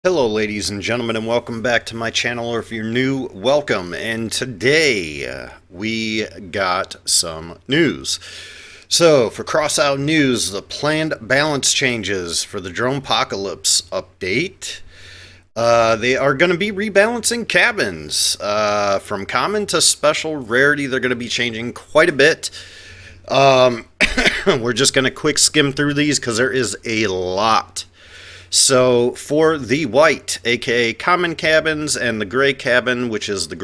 Hello ladies and gentlemen, and welcome back to my channel, or if you're new, welcome. And today we got some news. So for Crossout news, the planned balance changes for the Drone Apocalypse update. They are going to be rebalancing cabins from common to special rarity. They're going to be changing quite a bit. We're just going to quick skim through these because there is a lot. So for the white, aka common cabins, and the gray cabin, which is the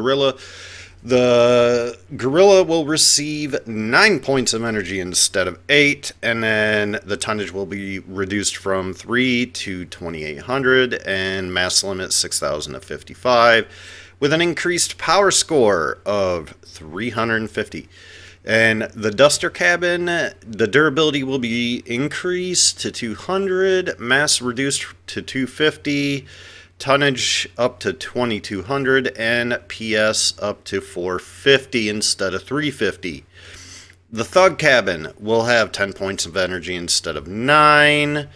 gorilla will receive 9 points of energy instead of 8, and then the tonnage will be reduced from 3 to 2,800, and mass limit 6,000 to 55, with an increased power score of 350. And the Duster cabin, the durability will be increased to 200, mass reduced to 250, tonnage up to 2,200, and PS up to 450 instead of 350. The Thug cabin will have 10 points of energy instead of 9.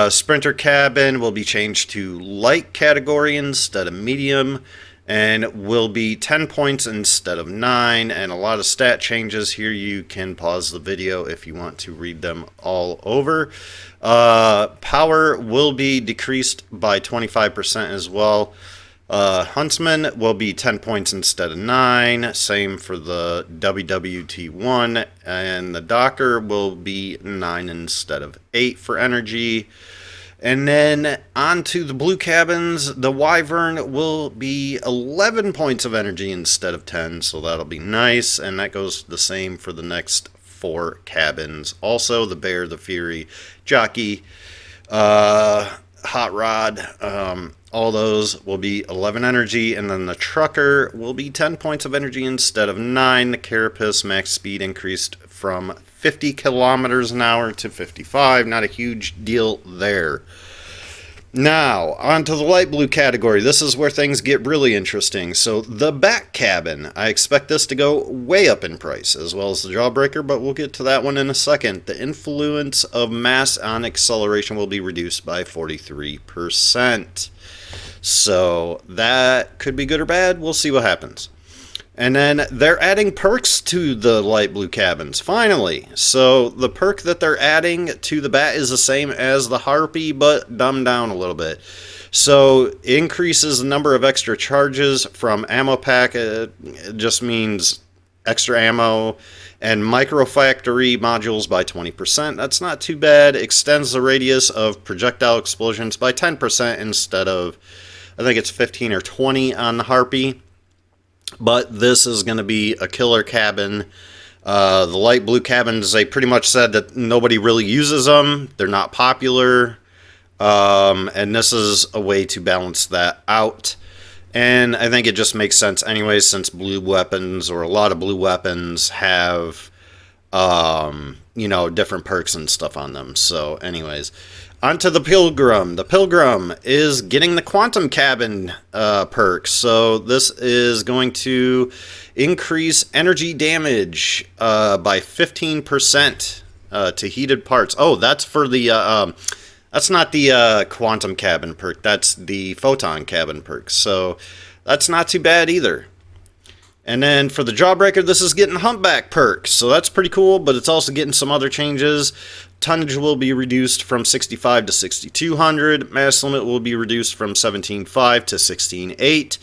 Sprinter cabin will be changed to light category instead of medium, and will be 10 points instead of 9, and a lot of stat changes here. You can pause the video if you want to read them all over. Power will be decreased by 25% as well. Huntsman will be 10 points instead of 9, same for the WWT1, and the Docker will be 9 instead of 8 for energy. And then on to the blue cabins, the Wyvern will be 11 points of energy instead of 10, so that'll be nice. And that goes the same for the next 4 cabins. Also, the Bear, the Fury, Jockey, Hot Rod, all those will be 11 energy. And then the Trucker will be 10 points of energy instead of 9. The Carapace max speed increased from 50 kilometers an hour to 55. Not a huge deal there. Now, on to the light blue category. This is where things get really interesting. So, the Bat cabin. I expect this to go way up in price, as well as the Jawbreaker, but we'll get to that one in a second. The influence of mass on acceleration will be reduced by 43%. So, that could be good or bad. We'll see what happens. And then they're adding perks to the light blue cabins, finally. So the perk that they're adding to the Bat is the same as the Harpy, but dumbed down a little bit. So it increases the number of extra charges from ammo pack. It just means extra ammo and microfactory modules by 20%. That's not too bad. Extends the radius of projectile explosions by 10% instead of, I think it's 15 or 20 on the Harpy. But this is going to be a killer cabin. The light blue cabins, they pretty much said that nobody really uses them. They're not popular. And this is a way to balance that out. And I think it just makes sense anyway, since blue weapons, or a lot of blue weapons, have, different perks and stuff on them. So anyways, onto the Pilgrim. The Pilgrim is getting the Quantum Cabin perk. So this is going to increase energy damage by 15% to heated parts. Oh, that's for the... that's not the Quantum Cabin perk. That's the Photon Cabin perk. So that's not too bad either. And then for the Jawbreaker, this is getting Humpback perks. So that's pretty cool, but it's also getting some other changes. Tonnage will be reduced from 65 to 6,200. Mass limit will be reduced from 17.5 to 16.8.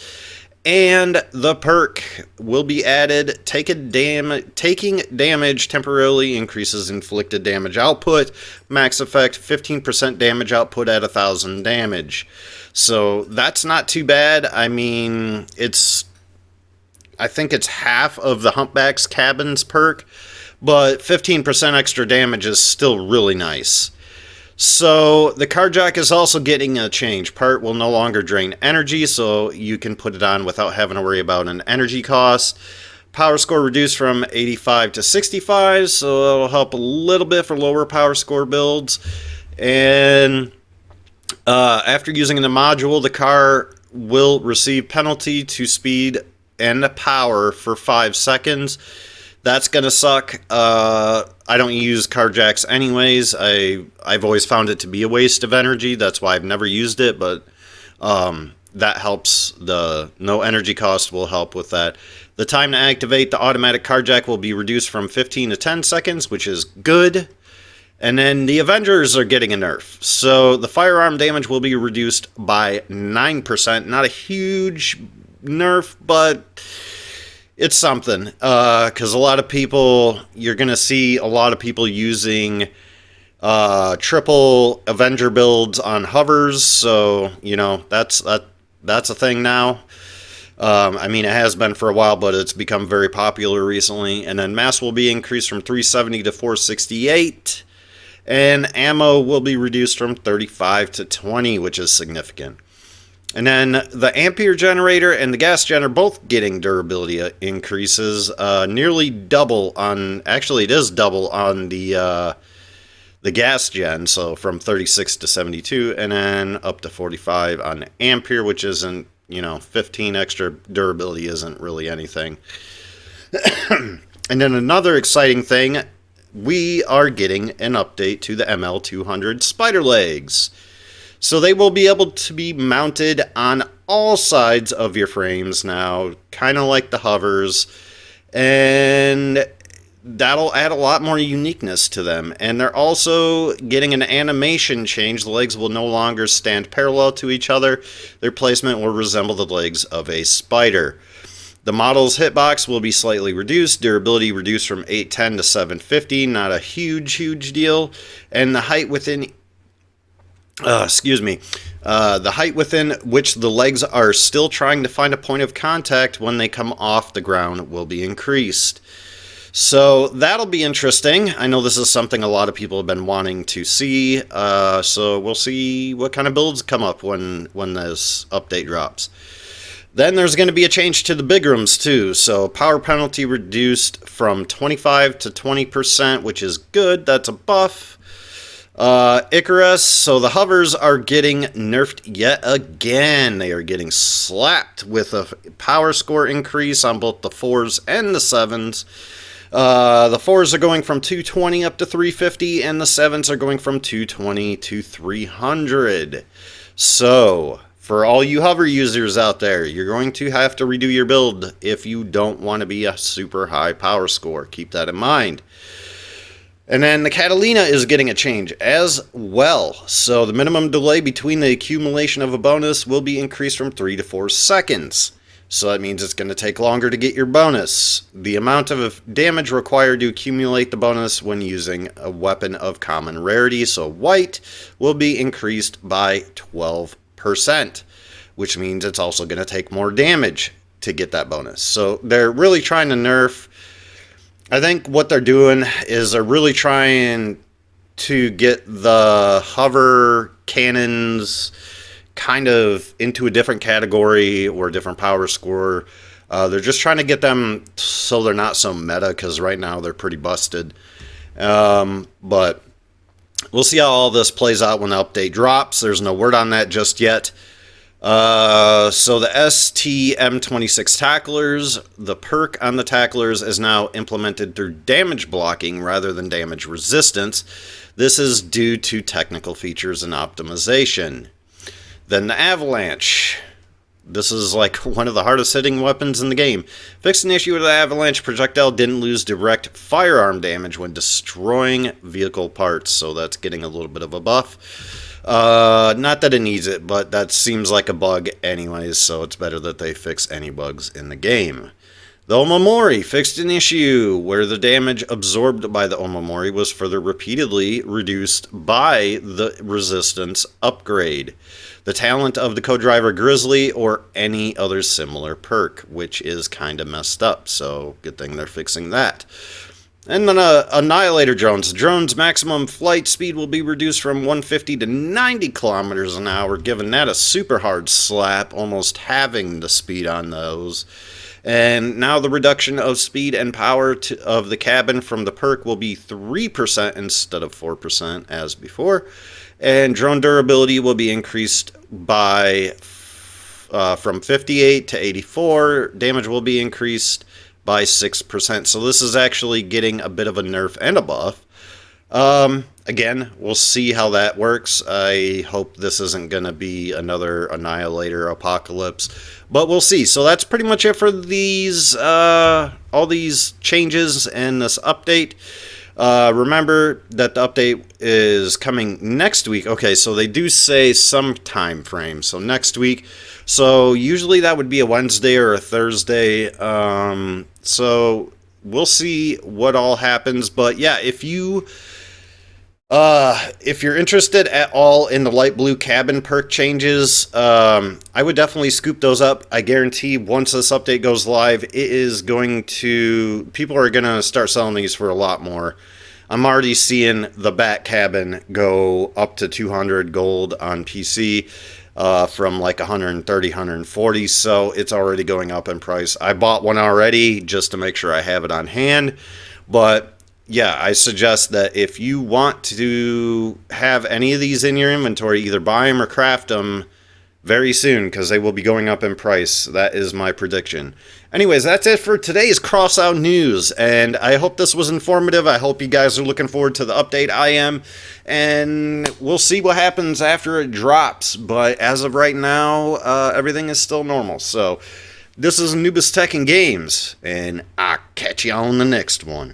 And the perk will be added. Taking damage temporarily increases inflicted damage output. Max effect 15% damage output at 1,000 damage. So that's not too bad. I mean, I think it's half of the Humpback's Cabins perk, but 15% extra damage is still really nice. So the Carjack is also getting a change. Part will no longer drain energy, so you can put it on without having to worry about an energy cost. Power score reduced from 85 to 65, so it'll help a little bit for lower power score builds. And after using the module, the car will receive penalty to speed and power for 5 seconds. That's gonna suck. I don't use carjacks anyways. I've always found it to be a waste of energy. That's why I've never used it, but That helps. The no energy cost will help with that. The time to activate the automatic carjack will be reduced from 15 to 10 seconds, which is good. And then the Avengers are getting a nerf. So the firearm damage will be reduced by 9%. Not a huge nerf, but it's something. Because a lot of people, you're going to see a lot of people using triple Avenger builds on hovers. So, you know, that's a thing now. I mean, it has been for a while, but it's become very popular recently. And then mass will be increased from 370 to 468. And ammo will be reduced from 35 to 20, which is significant. And then the ampere generator and the gas gen are both getting durability increases, nearly double on, actually it is double on the gas gen, so from 36 to 72, and then up to 45 on the ampere, which isn't, you know, 15 extra durability isn't really anything. And then another exciting thing, we are getting an update to the ML200 spider legs. So they will be able to be mounted on all sides of your frames now, kind of like the hovers, and that'll add a lot more uniqueness to them. And they're also getting an animation change. The legs will no longer stand parallel to each other. Their placement will resemble the legs of a spider. The model's hitbox will be slightly reduced, durability reduced from 810 to 750, not a huge deal, and the height within the height within which the legs are still trying to find a point of contact when they come off the ground will be increased. So that'll be interesting. I know this is something a lot of people have been wanting to see, so we'll see what kind of builds come up when this update drops. Then there's going to be a change to the big rooms too. So power penalty reduced from 25 to 20%, which is good. That's a buff. Icarus, so the hovers are getting nerfed yet again. They are getting slapped with a power score increase on both the 4s and the 7s. The 4s are going from 220 up to 350, and the 7s are going from 220 to 300. So for all you hover users out there, you're going to have to redo your build if you don't want to be a super high power score. Keep that in mind. And then the Catalina is getting a change as well. So the minimum delay between the accumulation of a bonus will be increased from 3 to 4 seconds. So that means it's going to take longer to get your bonus. The amount of damage required to accumulate the bonus when using a weapon of common rarity, so white, will be increased by 12%. Which means it's also going to take more damage to get that bonus. So they're really trying to nerf. I think what they're doing is they're really trying to get the hover cannons kind of into a different category or a different power score. They're just trying to get them so they're not so meta, because right now they're pretty busted. But we'll see how all this plays out when the update drops. There's no word on that just yet. So the STM26 tacklers, the perk on the tacklers is now implemented through damage blocking rather than damage resistance. This is due to technical features and optimization. Then the avalanche. This is like one of the hardest hitting weapons in the game. Fixed an issue with the avalanche projectile didn't lose direct firearm damage when destroying vehicle parts, so that's getting a little bit of a buff. Not that it needs it, but that seems like a bug anyways, so it's better that they fix any bugs in the game. The Omamori fixed an issue where the damage absorbed by the Omamori was further repeatedly reduced by the resistance upgrade, the talent of the co-driver Grizzly, or any other similar perk, which is kind of messed up, so good thing they're fixing that. And then Annihilator drones. The drone's maximum flight speed will be reduced from 150 to 90 kilometers an hour, giving that a super hard slap, almost halving the speed on those. And now the reduction of speed and power of the cabin from the perk will be 3% instead of 4% as before. And drone durability will be increased by from 58 to 84. Damage will be increased by 6%. So this is actually getting a bit of a nerf and a buff. Again, we'll see how that works. I hope this isn't going to be another Annihilator apocalypse, but we'll see. So that's pretty much it for these all these changes and this update. Remember that the update is coming next week. Okay, so they do say some time frame. So next week. So usually that would be a Wednesday or a Thursday. So we'll see what all happens. But yeah, if you're interested at all in the light blue cabin perk changes, I would definitely scoop those up. I guarantee once this update goes live, people are going to start selling these for a lot more. I'm already seeing the bat cabin go up to 200 gold on PC from like 130, 140, so it's already going up in price. I bought one already just to make sure I have it on hand, but yeah, I suggest that if you want to have any of these in your inventory, either buy them or craft them very soon, because they will be going up in price. That is my prediction. Anyways, that's it for today's Crossout news, and I hope this was informative. I hope you guys are looking forward to the update. I am, and we'll see what happens after it drops, but as of right now, everything is still normal. So, this is Anubis Tech and Games, and I'll catch you on the next one.